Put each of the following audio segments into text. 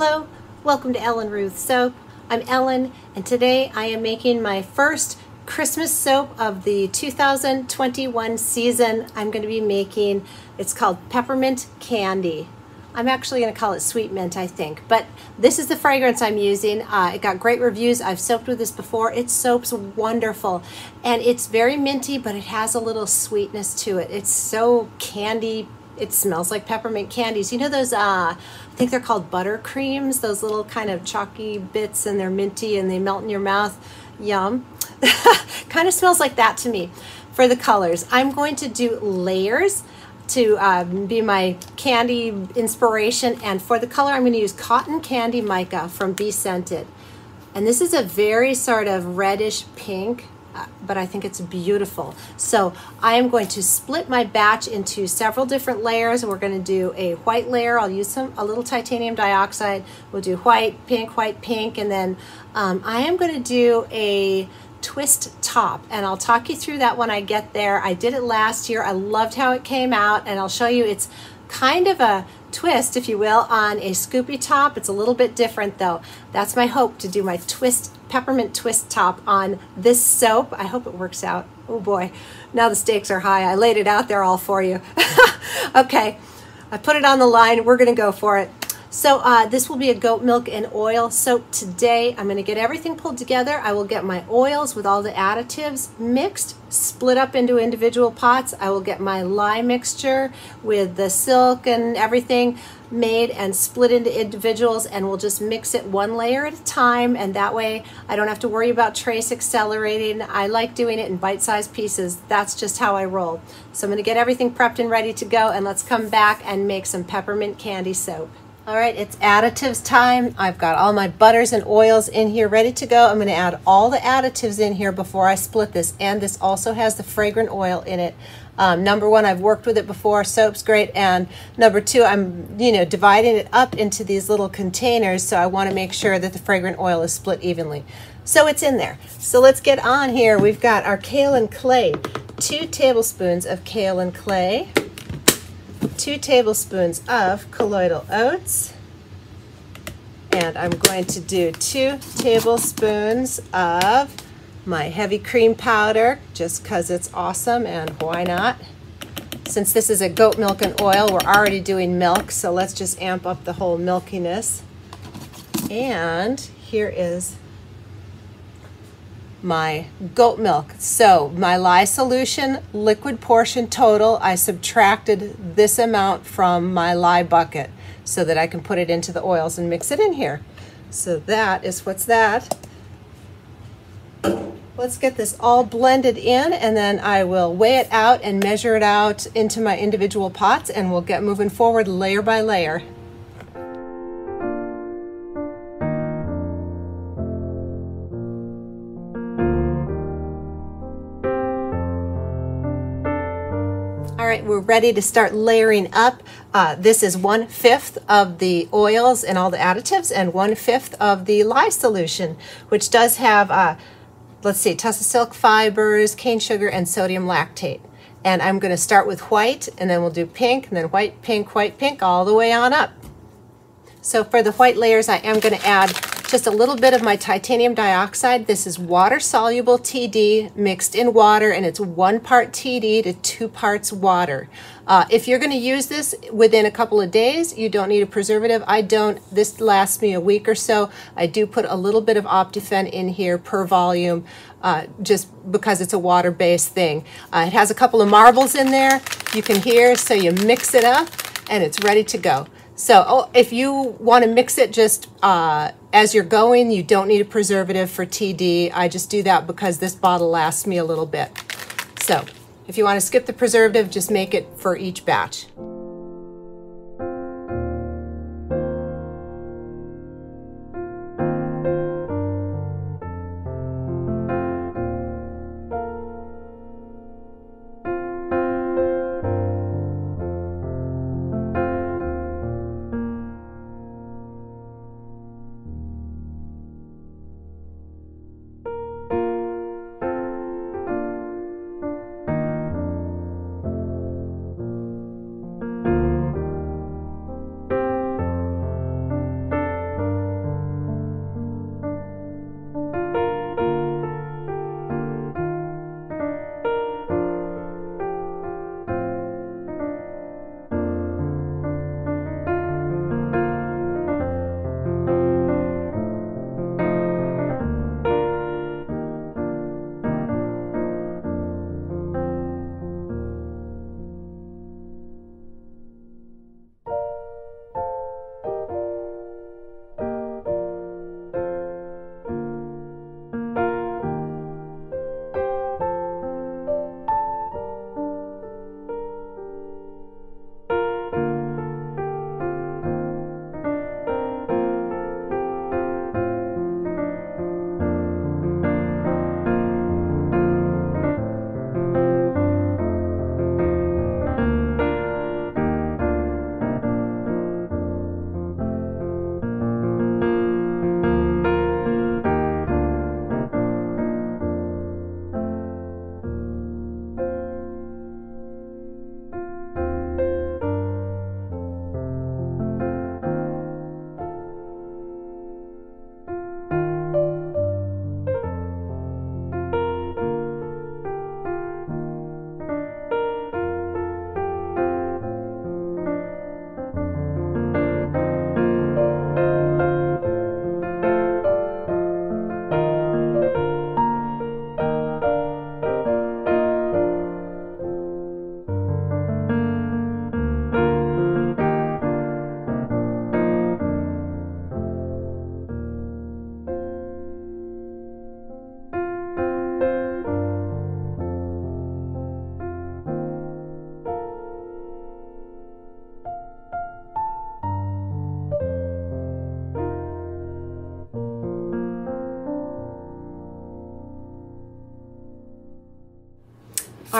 Hello, welcome to Ellen Ruth Soap. I'm Ellen, and today I am making my first Christmas soap of the 2021 season. I'm going to be making, it's called Peppermint Candy. I'm actually going to call it Sweet Mint, I think, but this is the fragrance I'm using. It got great reviews. I've soaped with this before. It soaps wonderful, and it's very minty, but it has a little sweetness to it. It's so candy. It smells like peppermint candies. You know those, I think they're called butter creams, those little kind of chalky bits, and they're minty and they melt in your mouth. Yum. Kind of smells like that to me. For the colors, I'm going to do layers to be my candy inspiration. And for the color, I'm going to use Cotton Candy Mica from Be Scented. And this is a very sort of reddish pink, but I think it's beautiful. So I am going to split my batch into several different layers. We're going to do a white layer. I'll use a little titanium dioxide. We'll do white, pink, and then I am going to do a twist top, and I'll talk you through that when I get there. I did it last year. I loved how it came out, and I'll show you it's kind of a twist, if you will, on a scoopy top. It's a little bit different though. That's my hope, to do my peppermint twist top on this soap. I hope it works out. Oh boy, now the stakes are high. I laid it out there all for you. Okay, I put it on the line. We're gonna go for it. So this will be a goat milk and oil soap today. I'm going to get everything pulled together. I will get my oils with all the additives mixed, split up into individual pots. I will get my lye mixture with the silk and everything made and split into individuals, and we'll just mix it one layer at a time, and that way I don't have to worry about trace accelerating. I like doing it in bite-sized pieces. That's just how I roll. So I'm going to get everything prepped and ready to go, and let's come back and make some peppermint candy soap. All right, it's additives time. I've got all my butters and oils in here ready to go. I'm going to add all the additives in here before I split this, and this also has the fragrant oil in it. Number one, I've worked with it before, soap's great, and number two, I'm dividing it up into these little containers, so I want to make sure that the fragrant oil is split evenly. So it's in there. So let's get on here. We've got our kale and clay, 2 tablespoons of kale and clay, 2 tablespoons of colloidal oats, and I'm going to do 2 tablespoons of my heavy cream powder, just because it's awesome, and why not? Since this is a goat milk and oil, we're already doing milk, so let's just amp up the whole milkiness. And here is my goat milk. So my lye solution, liquid portion total, I subtracted this amount from my lye bucket so that I can put it into the oils and mix it in here. So that is what's that. Let's get this all blended in, and then I will weigh it out and measure it out into my individual pots, and we'll get moving forward layer by layer. All right, we're ready to start layering up. This is 1/5 of the oils and all the additives, and 1/5 of the lye solution, which does have, let's see, tussa silk fibers, cane sugar, and sodium lactate. And I'm going to start with white, and then we'll do pink, and then white, pink, all the way on up. So for the white layers, I am going to add just a little bit of my titanium dioxide. This is water-soluble TD mixed in water, and it's 1 part TD to 2 parts water. If you're going to use this within a couple of days, you don't need a preservative. I don't. This lasts me a week or so. I do put a little bit of Optifen in here per volume, just because it's a water-based thing. It has a couple of marbles in there, you can hear, so you mix it up, and it's ready to go. So if you want to mix it just as you're going, you don't need a preservative for TD. I just do that because this bottle lasts me a little bit. So if you want to skip the preservative, just make it for each batch.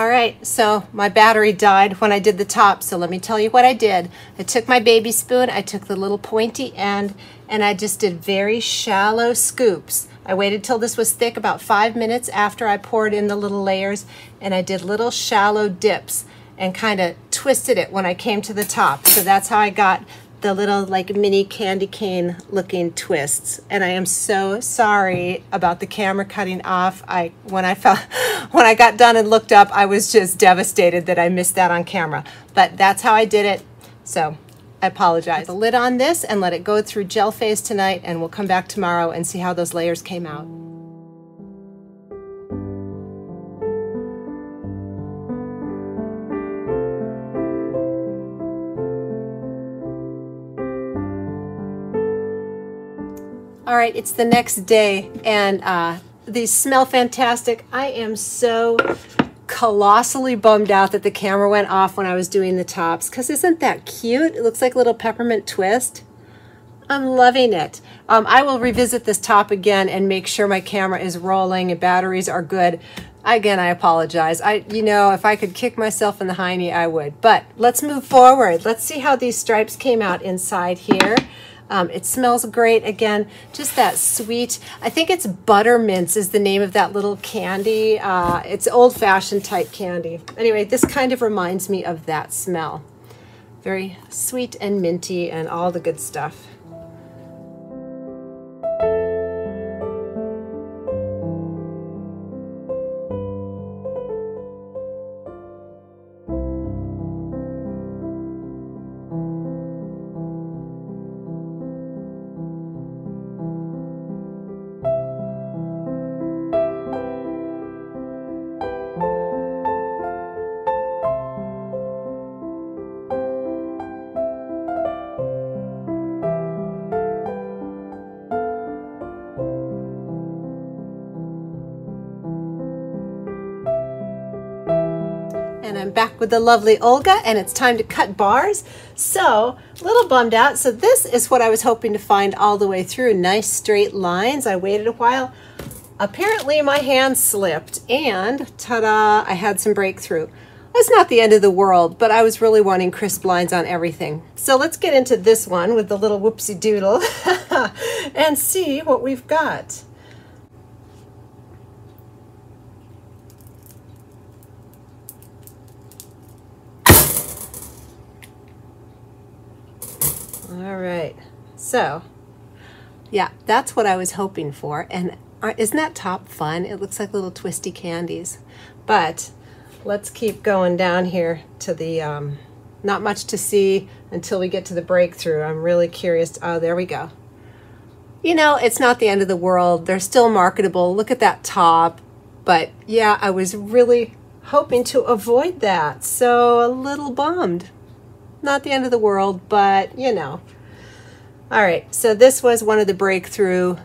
All right, so my battery died when I did the top, so let me tell you what I did. I took my baby spoon, I took the little pointy end, and I just did very shallow scoops. I waited till this was thick, about 5 minutes after I poured in the little layers, and I did little shallow dips and kind of twisted it when I came to the top. So that's how I got the little like mini candy cane looking twists. And I am so sorry about the camera cutting off. When I got done and looked up, I was just devastated that I missed that on camera. But that's how I did it. So I apologize. Put the lid on this and let it go through gel phase tonight, and we'll come back tomorrow and see how those layers came out. All right, it's the next day, and these smell fantastic. I am so colossally bummed out that the camera went off when I was doing the tops, because isn't that cute? It looks like a little peppermint twist. I'm loving it. I will revisit this top again and make sure my camera is rolling and batteries are good. Again, I apologize. You know, if I could kick myself in the hiney, I would. But let's move forward. Let's see how these stripes came out inside here. It smells great. Again, just that sweet, I think it's buttermints is the name of that little candy. It's old-fashioned type candy. Anyway, this kind of reminds me of that smell. Very sweet and minty and all the good stuff. And I'm back with the lovely Olga, and it's time to cut bars. So, a little bummed out. So this is what I was hoping to find all the way through. Nice straight lines. I waited a while. Apparently my hand slipped, and ta-da, I had some breakthrough. That's not the end of the world, but I was really wanting crisp lines on everything. So let's get into this one with the little whoopsie doodle and see what we've got. All right, so yeah, that's what I was hoping for. And isn't that top fun? It looks like little twisty candies. But let's keep going down here to the, not much to see until we get to the breakthrough. I'm really curious. Oh, there we go. You know, it's not the end of the world. They're still marketable. Look at that top. But yeah, I was really hoping to avoid that. So a little bummed. Not the end of the world, but you know. All right, so this was one of the breakthrough,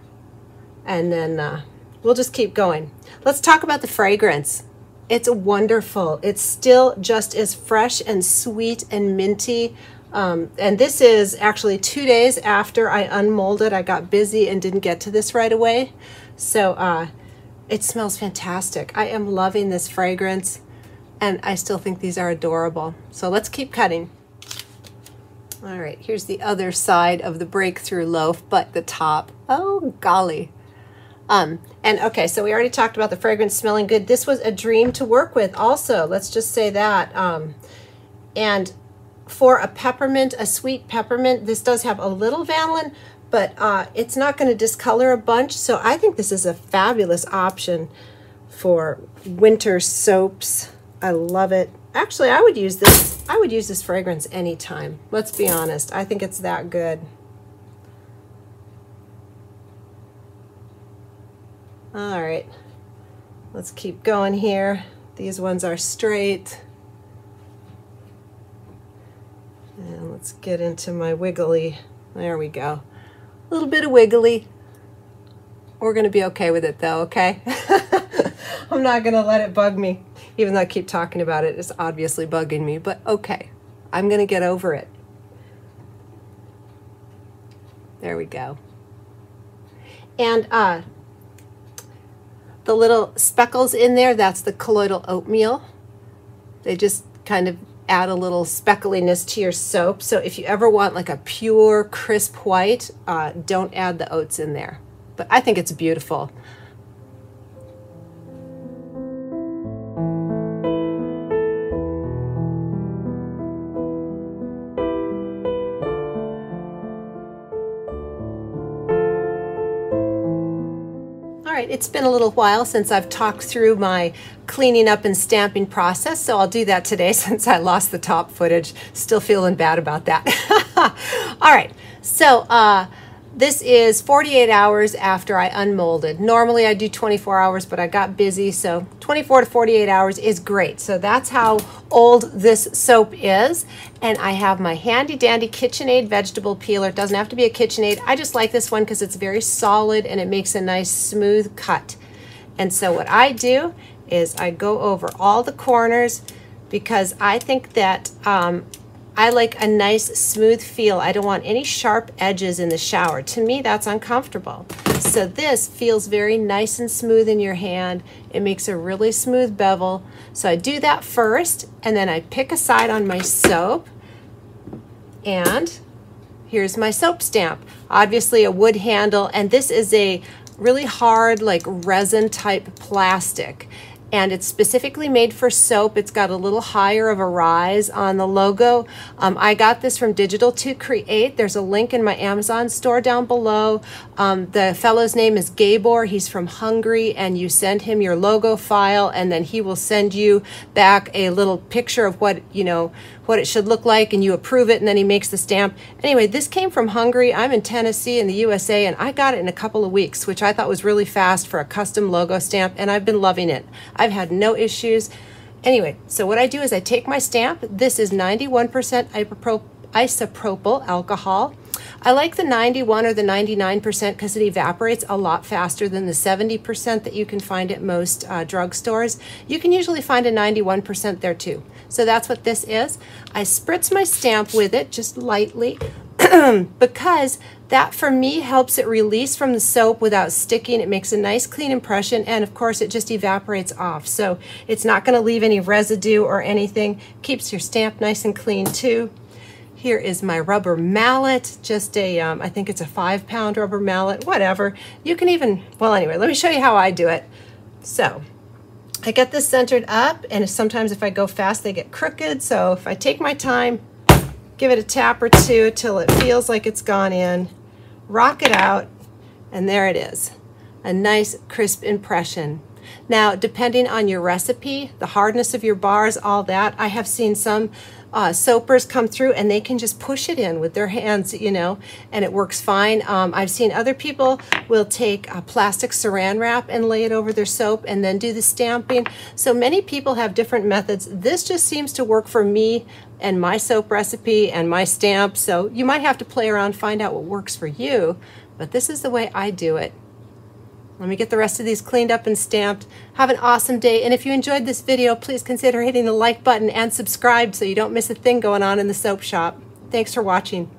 and then we'll just keep going. Let's talk about the fragrance. It's wonderful. It's still just as fresh and sweet and minty. And this is actually 2 days after I unmolded. I got busy and didn't get to this right away. So it smells fantastic. I am loving this fragrance, and I still think these are adorable. So let's keep cutting. All right, here's the other side of the breakthrough loaf, but the top. Oh, golly. And okay, so we already talked about the fragrance smelling good. This was a dream to work with also. Let's just say that. And for a peppermint, a sweet peppermint, this does have a little vanillin, but it's not going to discolor a bunch. So I think this is a fabulous option for winter soaps. I love it. Actually, I would use this. I would use this fragrance anytime. Let's be honest. I think it's that good. All right. Let's keep going here. These ones are straight. And let's get into my wiggly. There we go. A little bit of wiggly. We're going to be okay with it though, okay? I'm not going to let it bug me. Even though I keep talking about it, it's obviously bugging me, but okay. I'm going to get over it. There we go. And the little speckles in there, that's the colloidal oatmeal. They just kind of add a little speckliness to your soap. So if you ever want like a pure, crisp white, don't add the oats in there. But I think it's beautiful. Alright, it's been a little while since I've talked through my cleaning up and stamping process, so I'll do that today since I lost the top footage. Still feeling bad about that. Alright, so this is 48 hours after I unmolded. Normally I do 24 hours, but I got busy, so 24 to 48 hours is great. So that's how old this soap is. And I have my handy dandy KitchenAid vegetable peeler. It doesn't have to be a KitchenAid. I just like this one because it's very solid and it makes a nice smooth cut. And so what I do is I go over all the corners because I think that I like a nice smooth feel. I don't want any sharp edges in the shower. To me, that's uncomfortable. So this feels very nice and smooth in your hand. It makes a really smooth bevel. So I do that first, and then I pick a side on my soap, and here's my soap stamp. Obviously a wood handle, and this is a really hard, like resin type plastic. And it's specifically made for soap. It's got a little higher of a rise on the logo. I got this from Digital to Create. There's a link in my Amazon store down below. The fellow's name is Gabor. He's from Hungary, and you send him your logo file, and then he will send you back a little picture of what, you know, what it should look like, and you approve it, and then he makes the stamp. Anyway, this came from Hungary. I'm in Tennessee in the USA, and I got it in a couple of weeks, which I thought was really fast for a custom logo stamp, and I've been loving it. I've had no issues. Anyway, so what I do is I take my stamp. This is 91% isopropyl alcohol. I like the 91 or the 99% because it evaporates a lot faster than the 70% that you can find at most drugstores. You can usually find a 91% there too. So that's what this is. I spritz my stamp with it just lightly because that for me helps it release from the soap without sticking. It makes a nice clean impression, and of course it just evaporates off. So it's not going to leave any residue or anything. Keeps your stamp nice and clean too. Here is my rubber mallet, just a, I think it's a 5-pound rubber mallet, whatever. You can even, well anyway, let me show you how I do it. So I get this centered up, and sometimes if I go fast they get crooked, so if I take my time, give it a tap or two till it feels like it's gone in, rock it out, and there it is. A nice crisp impression. Now, depending on your recipe, the hardness of your bars, all that, I have seen some soapers come through and they can just push it in with their hands, you know, and it works fine. I've seen other people will take a plastic saran wrap and lay it over their soap and then do the stamping. So many people have different methods. This just seems to work for me and my soap recipe and my stamp. So you might have to play around, find out what works for you, but this is the way I do it. Let me get the rest of these cleaned up and stamped. Have an awesome day, and if you enjoyed this video, please consider hitting the like button and subscribe so you don't miss a thing going on in the soap shop. Thanks for watching.